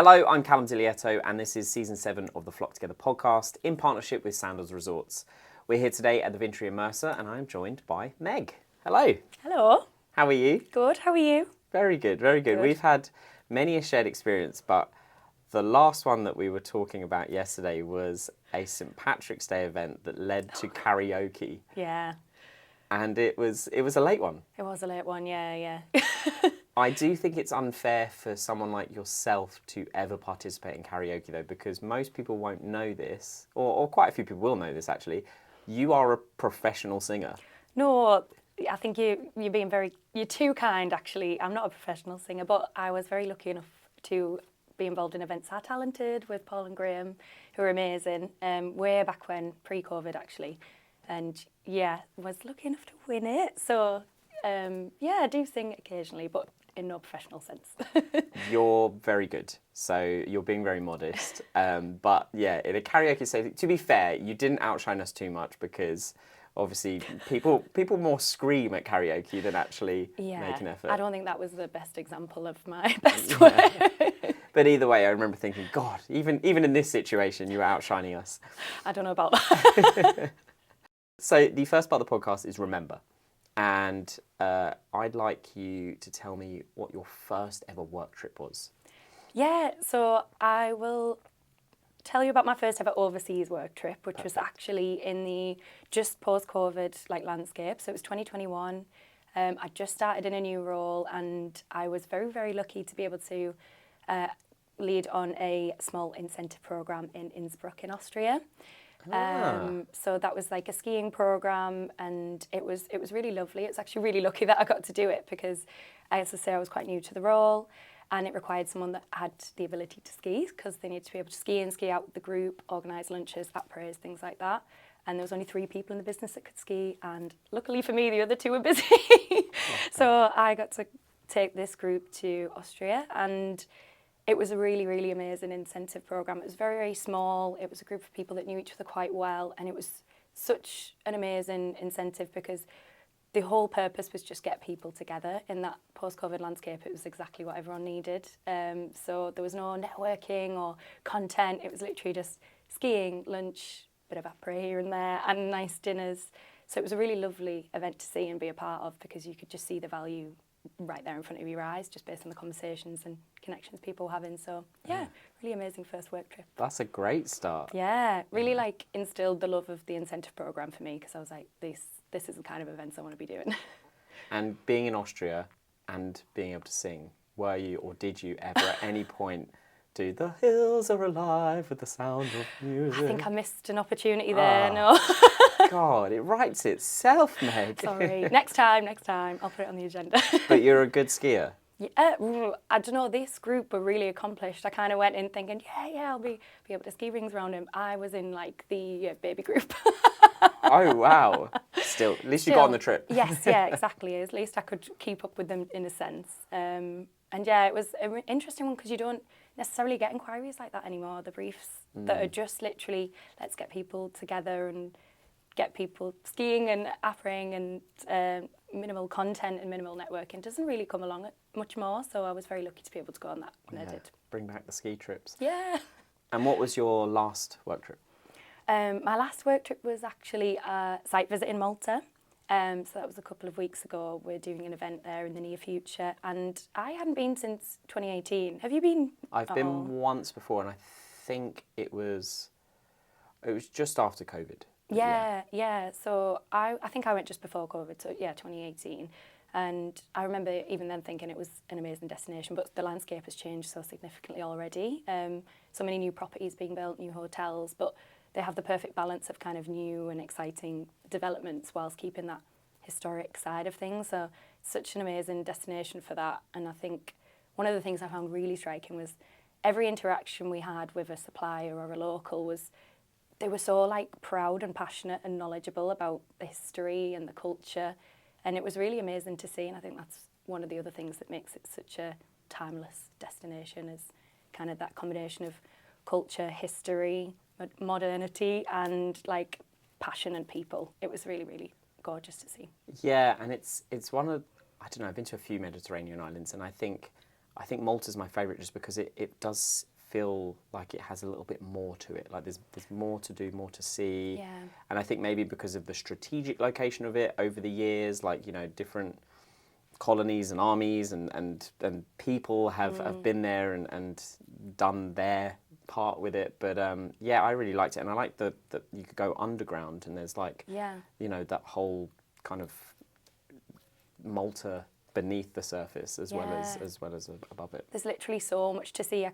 Hello, I'm Callum Dilietto, and this is Season 7 of the Flock Together podcast in partnership with Sandals Resorts. We're here today at the Vintry in Mercer, and I'm joined by Meg. Hello. Hello. How are you? Good, how are you? Very good, very good. We've had many a shared experience, but the last one that we were talking about yesterday was a St. Patrick's Day event that led to karaoke. Yeah. And it was a late one. It was a late one, yeah. I do think it's unfair for someone like yourself to ever participate in karaoke, though, because most people won't know this, or quite a few people will know this, actually. You are a professional singer. No, I think you're being you're too kind, actually. I'm not a professional singer, but I was very lucky enough to be involved in events Are Talented with Paul and Graham, who are amazing, way back when, pre-COVID, actually. And yeah, was lucky enough to win it. So I do sing occasionally, but in no professional sense. You're very good, so you're being very modest. But yeah, in a karaoke setting, to be fair, you didn't outshine us too much because obviously people more scream at karaoke than actually make an effort. I don't think that was the best example of my best work. But either way, I remember thinking, God, even in this situation, you were outshining us. I don't know about that. So the first part of the podcast is Remember. And I'd like you to tell me what your first ever work trip was. Yeah, so I will tell you about my first ever overseas work trip, which was actually in the just post-COVID landscape. So it was 2021. I just started in a new role, and I was very, very lucky to be able to lead on a small incentive program in Innsbruck in Austria. So that was like a skiing program, and it was really lovely. It's actually really lucky that I got to do it because, as I say, I was quite new to the role, and it required someone that had the ability to ski because they need to be able to ski in, ski out with the group, organise lunches, après, things like that. And there was only 3 people in the business that could ski, and luckily for me, the other 2 were busy. So I got to take this group to Austria, and it was a really, really amazing incentive program. It was very, very small. It was a group of people that knew each other quite well, and it was such an amazing incentive because the whole purpose was just get people together in that post-COVID landscape. It was exactly what everyone needed. So there was no networking or content. It was literally just skiing, lunch, bit of après here and there, and nice dinners. So it was a really lovely event to see and be a part of because you could just see the value right there in front of your eyes, just based on the conversations and connections people were having. So yeah, really amazing first work trip. That's a great start. Yeah, really instilled the love of the incentive program for me because I was like, this is the kind of events I want to be doing. And being in Austria and being able to sing, were you or did you ever at any point do "The Hills Are Alive with the Sound of Music"? I think I missed an opportunity there. No. God, it writes itself, Meg. Sorry. Next time, I'll put it on the agenda. But you're a good skier. Yeah, I don't know, this group were really accomplished. I kind of went in thinking, I'll be able to ski rings around him. I was in the baby group. Oh, wow. Still, at least you got on the trip. Yes, yeah, exactly. At least I could keep up with them in a sense. And yeah, it was an interesting one because you don't necessarily get inquiries like that anymore. The briefs that are just literally, let's get people together and get people skiing and après and minimal content and minimal networking doesn't really come along much more. So I was very lucky to be able to go on that when I did. Bring back the ski trips. Yeah. And what was your last work trip? My last work trip was actually a site visit in Malta. So that was a couple of weeks ago. We're doing an event there in the near future, and I hadn't been since 2018. Have you been? I've been once before, and I think it was just after COVID. Yeah. So I think I went just before COVID, so 2018. And I remember even then thinking it was an amazing destination, but the landscape has changed so significantly already. So many new properties being built, new hotels, but they have the perfect balance of kind of new and exciting developments whilst keeping that historic side of things. So such an amazing destination for that. And I think one of the things I found really striking was every interaction we had with a supplier or a local was they were so proud and passionate and knowledgeable about the history and the culture. And it was really amazing to see, and I think that's one of the other things that makes it such a timeless destination is kind of that combination of culture, history, modernity, and passion and people. It was really, really gorgeous to see. Yeah, and it's one of, I don't know, I've been to a few Mediterranean islands, and I think I think Malta's my favourite just because it does feel like it has a little bit more to it. Like there's more to do, more to see. Yeah. And I think maybe because of the strategic location of it over the years, like, you know, different colonies and armies and people have been there and done their part with it. But yeah, I really liked it. And I like that you could go underground and there's like, you know, that whole kind of Malta beneath the surface as well as above it. There's literally so much to see. I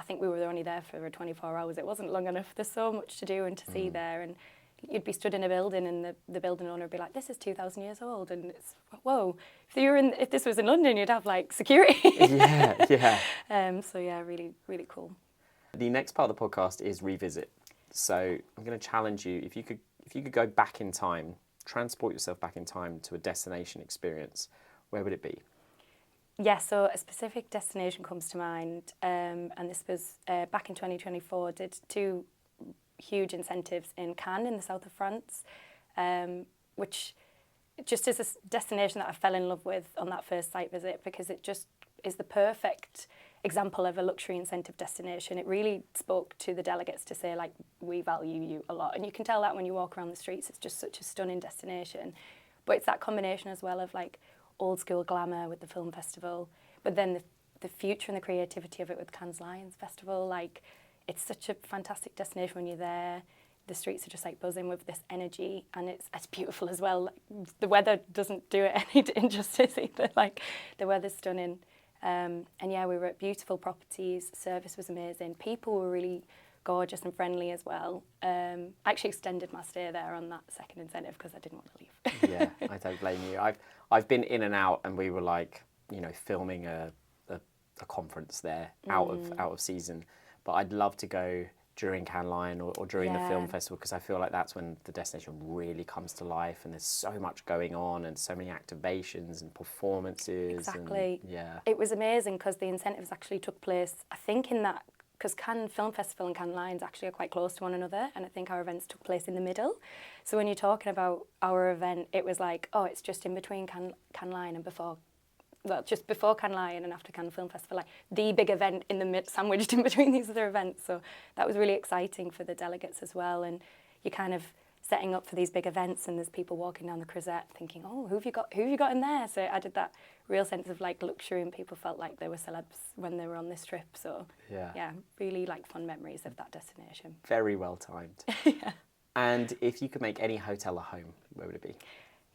think we were only there for 24 hours. It wasn't long enough. There's so much to do and to see there. And you'd be stood in a building and the building owner would be like, this is 2,000 years old. And it's, whoa, if this was in London, you'd have like security. Yeah. So yeah, really, really cool. The next part of the podcast is revisit. So I'm going to challenge you, if you could go back in time, transport yourself back in time to a destination experience, where would it be? Yeah, so a specific destination comes to mind, and this was back in 2024, did 2 huge incentives in Cannes in the south of France, which just is a destination that I fell in love with on that first site visit because it just is the perfect example of a luxury incentive destination. It really spoke to the delegates to say, like, we value you a lot. And you can tell that when you walk around the streets. It's just such a stunning destination. But it's that combination as well of, like, old school glamour with the film festival, but then the future and the creativity of it with Cannes Lions Festival. Like, it's such a fantastic destination when you're there. The streets are just like buzzing with this energy, and it's beautiful as well. Like, the weather doesn't do it any injustice either. Like, the weather's stunning. And yeah, we were at beautiful properties. Service was amazing. People were really gorgeous and friendly as well. I actually extended my stay there on that second incentive because I didn't want to leave. Yeah, I don't blame you. I've been in and out, and we were like, you know, filming a conference there out of season. But I'd love to go during Cannes Lion or during the film festival because I feel like that's when the destination really comes to life and there's so much going on and so many activations and performances. Exactly. And, yeah. It was amazing because the incentives actually took place, I think, in that, because Cannes Film Festival and Cannes Lions actually are quite close to one another, and I think our events took place in the middle. So when you're talking about our event, it was like, oh, it's just in between Cannes Lion and before, well, just before Cannes Lion and after Cannes Film Festival, like the big event in the sandwiched in between these other events. So that was really exciting for the delegates as well. And you're kind of setting up for these big events, and there's people walking down the Crozet thinking, oh, who have you got in there? So it added that real sense of like luxury, and people felt like they were celebs when they were on this trip. So yeah, really like fun memories of that destination. Very well timed. Yeah. And if you could make any hotel a home, where would it be?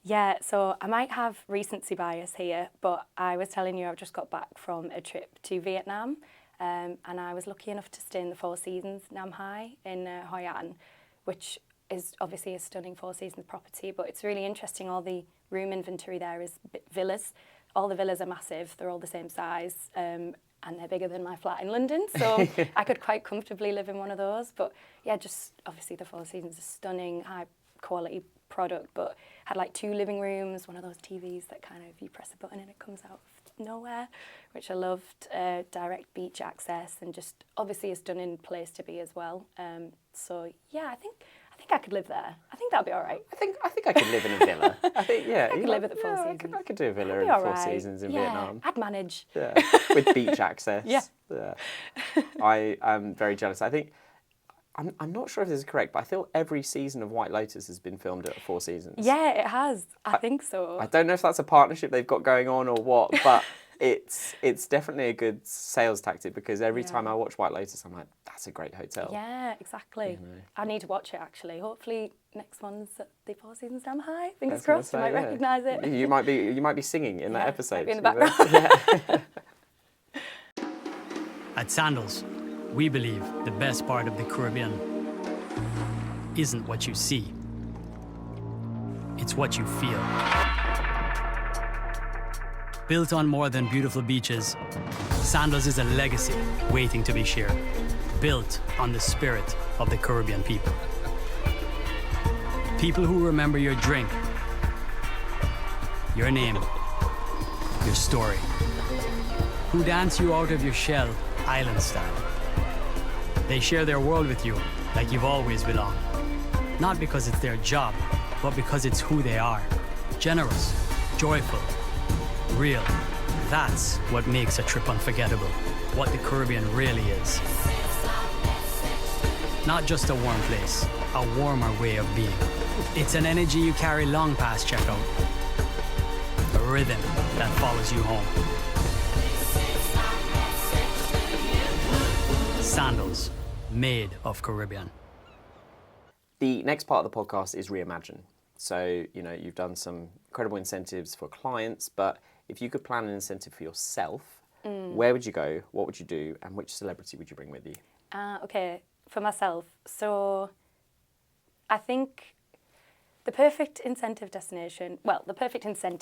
Yeah, so I might have recency bias here, but I was telling you I've just got back from a trip to Vietnam, and I was lucky enough to stay in the Four Seasons Nam Hai in Hoi An, which is obviously a stunning Four Seasons property, but it's really interesting. All the room inventory there is villas. All the villas are massive, they're all the same size, and they're bigger than my flat in London, so I could quite comfortably live in one of those. But yeah, just obviously the Four Seasons is stunning, high quality product, but had like 2 living rooms, one of those TVs that kind of, you press a button and it comes out of nowhere, which I loved, direct beach access, and just obviously a stunning place to be as well. So yeah, I think I could live there. I think that'd be all right. I think I could live in a villa. I think, yeah. I could live at the Four Seasons. I could do a villa in That'd the be all Four right. Seasons in Yeah, Vietnam. I'd manage. Yeah, with beach access. Yeah. I am very jealous. I think, I'm not sure if this is correct, but I feel every season of White Lotus has been filmed at Four Seasons. Yeah, it has. I think so. I don't know if that's a partnership they've got going on or what, but it's definitely a good sales tactic, because every time I watch White Lotus, I'm like, that's a great hotel. Yeah, exactly. You know. I need to watch it actually. Hopefully next one's at the Four Seasons Nam Hai. Fingers That's what I crossed, you say, might yeah. recognise it. You might be singing in that episode. Might be in the you know? background. Yeah. At Sandals, we believe the best part of the Caribbean isn't what you see, it's what you feel. Built on more than beautiful beaches, Sandals is a legacy waiting to be shared, built on the spirit of the Caribbean people. People who remember your drink, your name, your story, who dance you out of your shell, island style. They share their world with you like you've always belonged. Not because it's their job, but because it's who they are. Generous, joyful, real, That's what makes a trip unforgettable, what the Caribbean really is. Not just a warm place, a warmer way of being. It's an energy you carry long past checkout. A rhythm that follows you home. Sandals, made of Caribbean. The next part of the podcast is reimagine. So, you've done some incredible incentives for clients, but if you could plan an incentive for yourself, where would you go, what would you do, and which celebrity would you bring with you? Okay, for myself. So I think the perfect incentive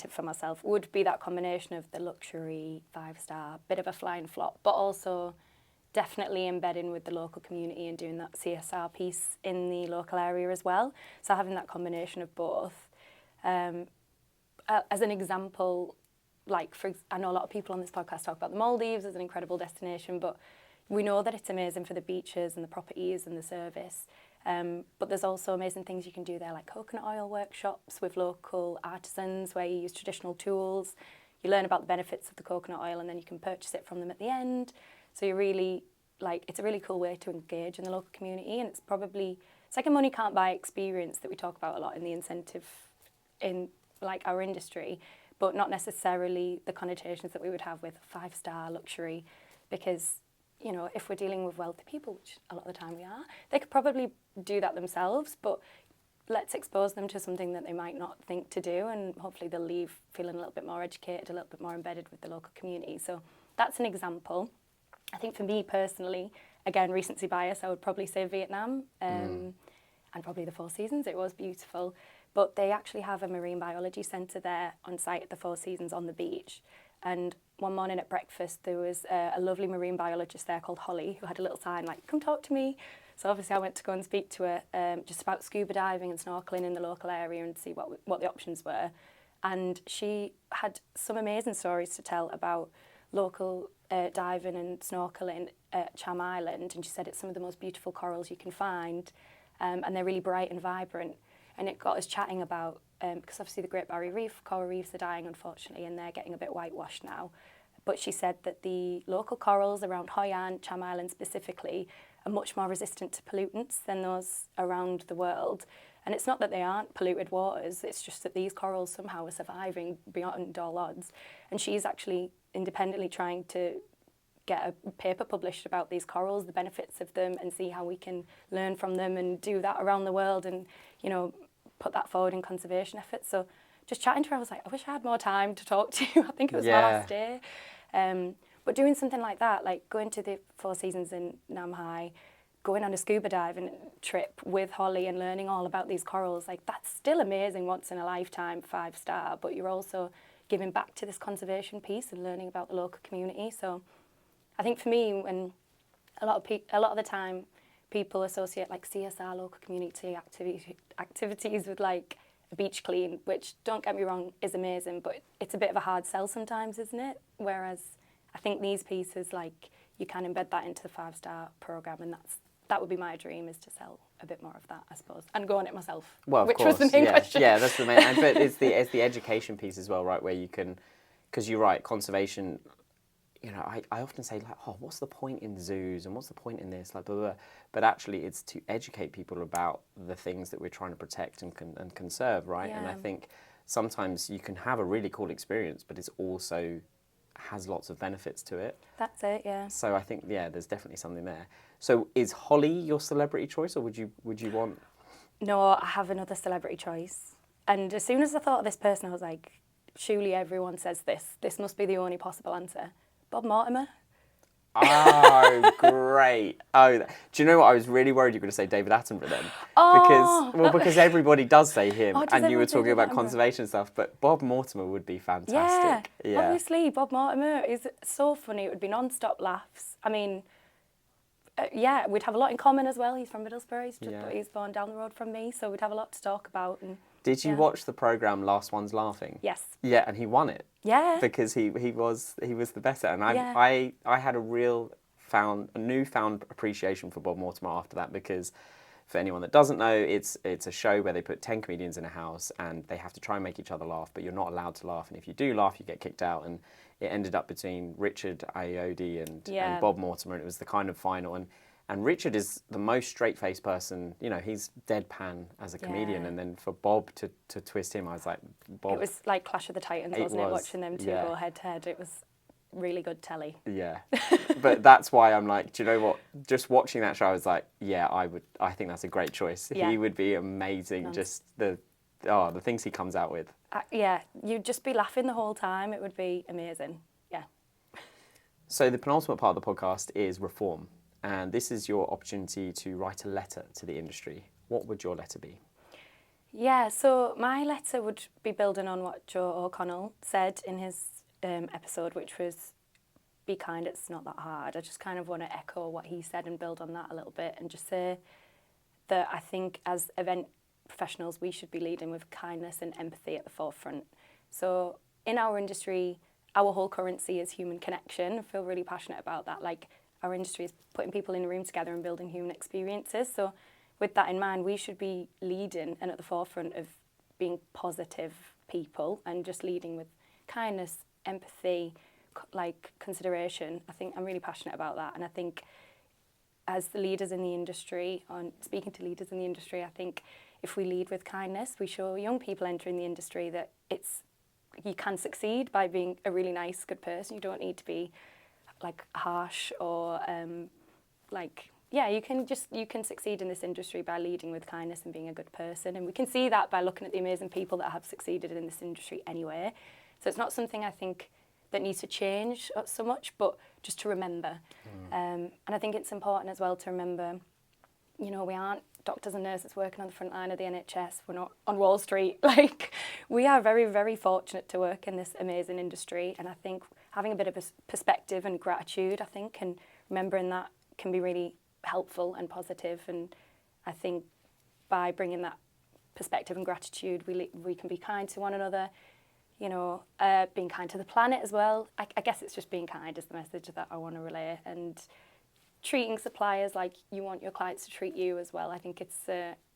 for myself would be that combination of the luxury 5-star, bit of a flying flop, but also definitely embedding with the local community and doing that CSR piece in the local area as well. So having that combination of both. As an example, I know a lot of people on this podcast talk about the Maldives as an incredible destination, but we know that it's amazing for the beaches and the properties and the service. But there's also amazing things you can do there, like coconut oil workshops with local artisans where you use traditional tools. You learn about the benefits of the coconut oil and then you can purchase it from them at the end. So you really, it's a really cool way to engage in the local community, and it's like a money can't buy experience that we talk about a lot in the incentive in our industry, but not necessarily the connotations that we would have with 5-star luxury, because if we're dealing with wealthy people, which a lot of the time we are, they could probably do that themselves, but let's expose them to something that they might not think to do, and hopefully they'll leave feeling a little bit more educated, a little bit more embedded with the local community. So that's an example. I think for me personally, again, recency bias, I would probably say Vietnam, and probably the Four Seasons. It was beautiful, but they actually have a marine biology centre there on site at the Four Seasons on the beach. And one morning at breakfast, there was a lovely marine biologist there called Holly, who had a little sign like, "Come talk to me." So obviously I went to go and speak to her just about scuba diving and snorkelling in the local area and see what the options were. And she had some amazing stories to tell about local diving and snorkelling at Cham Island. And she said it's some of the most beautiful corals you can find, and they're really bright and vibrant. And it got us chatting about, because obviously the Great Barrier Reef, coral reefs are dying unfortunately, and they're getting a bit whitewashed now. But she said that the local corals around Hoi An, Cham Island specifically, are much more resistant to pollutants than those around the world. And it's not that they aren't polluted waters, it's just that these corals somehow are surviving beyond all odds. And she's actually independently trying to get a paper published about these corals, the benefits of them, and see how we can learn from them and do that around the world and, put that forward in conservation efforts. So just chatting to her, I was like, I wish I had more time to talk to you. I think it was my last day. But doing something like that, like going to the Four Seasons in Nam Hai, going on a scuba diving trip with Holly and learning all about these corals, that's still amazing, once in a lifetime, 5-star, but you're also giving back to this conservation piece and learning about the local community. So I think for me, when a lot of the time people associate CSR, local community activities with a beach clean, which, don't get me wrong, is amazing, but it's a bit of a hard sell sometimes, isn't it? Whereas I think these pieces, you can embed that into the 5-star programme, and that would be my dream, is to sell a bit more of that, I suppose, and go on it myself. Well, which of course, was the main question. Yeah, that's the main. But it's the education piece as well, right? Where you can, because you're right, conservation. I often say what's the point in zoos and what's the point in this, blah, blah, blah. But actually, it's to educate people about the things that we're trying to protect and conserve, right? Yeah. And I think sometimes you can have a really cool experience, but it's also has lots of benefits to it. That's it, yeah. So I think, there's definitely something there. So is Holly your celebrity choice, or would you want? No, I have another celebrity choice. And as soon as I thought of this person, I was like, surely everyone says this. This must be the only possible answer. Bob Mortimer. Oh, great. Oh, do you know what? I was really worried you were going to say David Attenborough then. Because everybody does say him, and you were talking about conservation stuff, but Bob Mortimer would be fantastic. Yeah, obviously, Bob Mortimer is so funny. It would be non-stop laughs. I mean, we'd have a lot in common as well. He's from Middlesbrough. He's born down the road from me, so we'd have a lot to talk about. And did you watch the programme Last One's Laughing? Yes. Yeah, and he won it. Yeah. Because he was the better, and I had a newfound appreciation for Bob Mortimer after that, because for anyone that doesn't know, it's a show where they put 10 comedians in a house and they have to try and make each other laugh, but you're not allowed to laugh. And if you do laugh, you get kicked out. And it ended up between Richard Ayoade and Bob Mortimer. And it was the kind of final. And Richard is the most straight-faced person. You know, he's deadpan as a comedian. And then for Bob to twist him, I was like, Bob. It was like Clash of the Titans, wasn't it? Watching them two go head-to-head. It was really good telly. Yeah. But that's why I'm like, do you know what? Just watching that show, I was like, yeah, I think that's a great choice. Yeah. He would be amazing. Just the things he comes out with. Yeah, you'd just be laughing the whole time. It would be amazing. Yeah. So the penultimate part of the podcast is reform. And this is your opportunity to write a letter to the industry. What would your letter be? Yeah, so my letter would be building on what Joe O'Connell said in his episode, which was, be kind, it's not that hard. I just kind of want to echo what he said and build on that a little bit and just say that I think as event professionals, we should be leading with kindness and empathy at the forefront. So in our industry, our whole currency is human connection. I feel really passionate about that. Like, our industry is putting people in a room together and building human experiences. So with that in mind, we should be leading and at the forefront of being positive people and just leading with kindness, empathy, like consideration. I think I'm really passionate about that. And I think as the leaders in the industry, speaking to leaders in the industry, I think if we lead with kindness, we show young people entering the industry that you can succeed by being a really nice, good person. You don't need to be like harsh or you can succeed in this industry by leading with kindness and being a good person. And we can see that by looking at the amazing people that have succeeded in this industry anyway. So it's not something I think that needs to change so much, but just to remember. And I think it's important as well to remember, you know, we aren't doctors and nurses working on the front line of the NHS. We're not on Wall Street. Like, we are very, very fortunate to work in this amazing industry. And I think having a bit of a perspective and gratitude, I think, and remembering that can be really helpful and positive. And I think by bringing that perspective and gratitude, we can be kind to one another, you know, being kind to the planet as well. I guess it's just being kind is the message that I want to relay. And treating suppliers like you want your clients to treat you as well. I think it's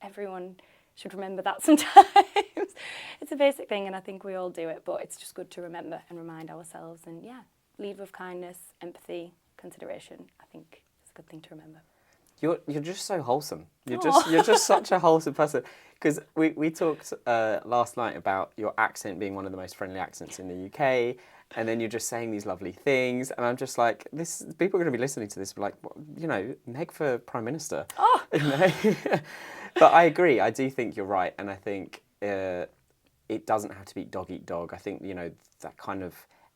everyone should remember that sometimes. It's a basic thing and I think we all do it, but it's just good to remember and remind ourselves and lead with kindness, empathy, consideration. I think it's a good thing to remember. You're just so wholesome. You're just such a wholesome person. Because we talked last night about your accent being one of the most friendly accents in the UK, and then you're just saying these lovely things, and I'm just like, people are going to be listening to this, like, you know, Meg for Prime Minister. Oh. You know? But I agree. I do think you're right, and I think it doesn't have to be dog eat dog. I think, you know, that kind of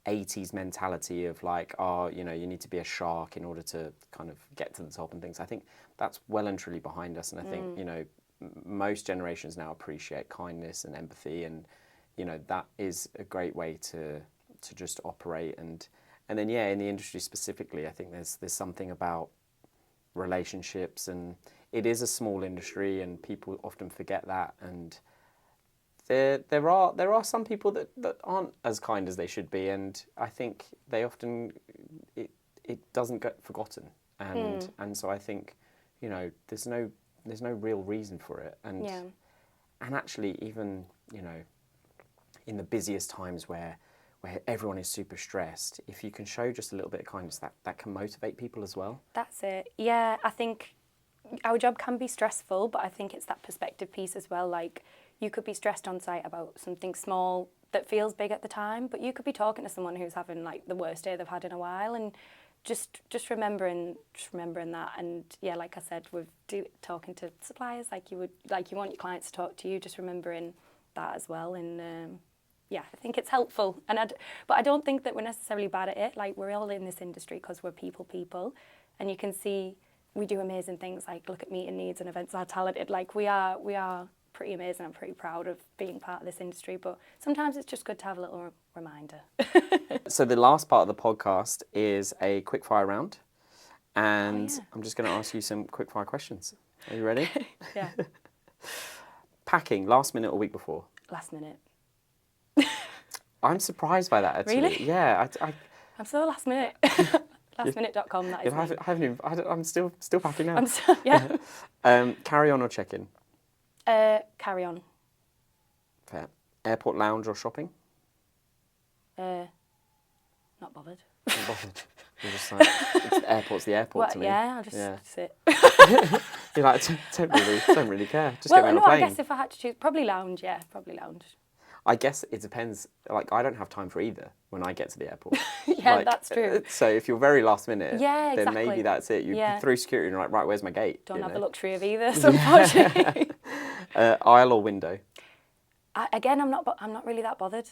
80s mentality of like, you know, you need to be a shark in order to kind of get to the top and things. I think that's well and truly behind us, and I think, you know, most generations now appreciate kindness and empathy, and you know that is a great way to just operate. And then in the industry specifically, I think there's something about relationships, and it is a small industry, and people often forget that. And there are some people that aren't as kind as they should be, and I think they often it doesn't get forgotten. And so I think, you know, there's no real reason for it. And actually, even, you know, in the busiest times where everyone is super stressed, if you can show just a little bit of kindness, that can motivate people as well. That's it. Yeah, I think our job can be stressful, but I think it's that perspective piece as well. Like, you could be stressed on site about something small that feels big at the time, but you could be talking to someone who's having like the worst day they've had in a while, and just remembering that. And like I said, with talking to suppliers like you want your clients to talk to you, just remembering that as well. And I think it's helpful. But I don't think that we're necessarily bad at it. Like, we're all in this industry because we're people, and you can see we do amazing things. Like, look at Meeting Needs and Events Are Talented. Like, we are pretty amazing. I'm pretty proud of being part of this industry, but sometimes it's just good to have a little reminder. So the last part of the podcast is a quickfire round, and I'm just going to ask you some quickfire questions. Are you ready? Yeah. Packing, last minute or week before? Last minute. I'm surprised by that, actually. Really? Yeah. I'm so last minute. Lastminute.com, that is me. I'm still packing now. I'm so, yeah. Carry on or check in? Carry on. Fair. Airport lounge or shopping? Not bothered. Not bothered. You're just like, the airport's the airport Well, to me. yeah, I'll just sit. You're like, don't really care. Just Well, get me on no, a plane. I guess if I had to choose, probably lounge, yeah, probably lounge. I guess it depends. Like, I don't have time for either when I get to the airport. Yeah, Like, that's true. So if you're very last minute, Yeah, then exactly. maybe that's it. You Yeah. through security and you're like, right, where's my gate? Don't You have know? the luxury of either, so unfortunately. Aisle or window? Again, I'm not really that bothered.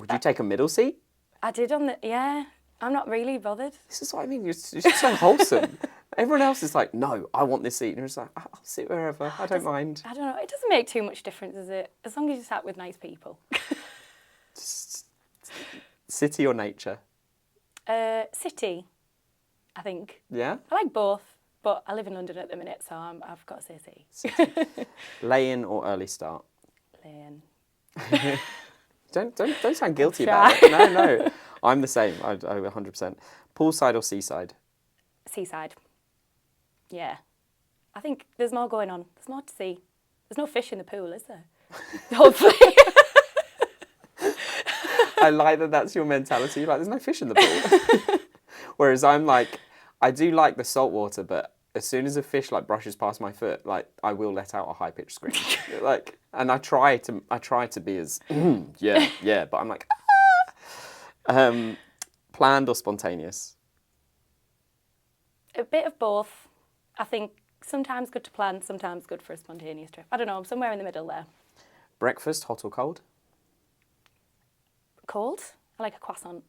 Would you take a middle seat? I did yeah. I'm not really bothered. This is what I mean. You're just so wholesome. Everyone else is like, no, I want this seat. And you're just like, I'll sit wherever. I don't mind. I don't know. It doesn't make too much difference, does it? As long as you sat with nice people. City or nature? City, I think. Yeah? I like both, but I live in London at the minute, so I've got to say city. City. Lay-in or early start? Lane. Don't sound guilty Shy. about it. No. I'm the same. I 100%. Poolside or seaside? Seaside. Yeah. I think there's more going on. There's more to see. There's no fish in the pool, is there? Hopefully. I like that that's your mentality. Like, there's no fish in the pool. Whereas I'm like, I do like the salt water, but as soon as a fish like brushes past my foot, like I will let out a high pitched scream. Like, and I try to be as yeah, but I'm like, ah! Planned or spontaneous? A bit of both. I think sometimes good to plan, sometimes good for a spontaneous trip. I don't know, I'm somewhere in the middle there. Breakfast, hot or cold? Cold? I like a croissant.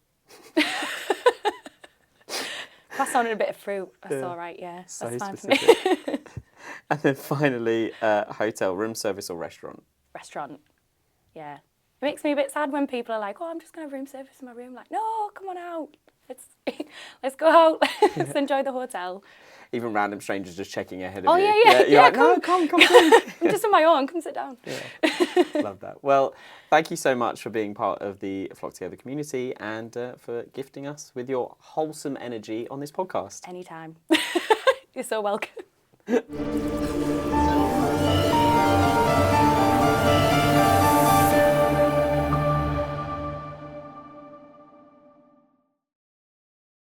Croissant and a bit of fruit. That's all right, yeah. So that's fine specific. for me. And then finally, hotel, room service or restaurant? Restaurant. Yeah. It makes me a bit sad when people are like, oh, I'm just going to have room service in my room. Like, no, come on out. Let's go out. Let's enjoy the hotel. Even random strangers just checking ahead of Oh, you. yeah. You're like, no, come. I'm just on my own. Come sit down. Yeah. Love that. Well, thank you so much for being part of the Flock Together community and for gifting us with your wholesome energy on this podcast. Anytime. You're so welcome.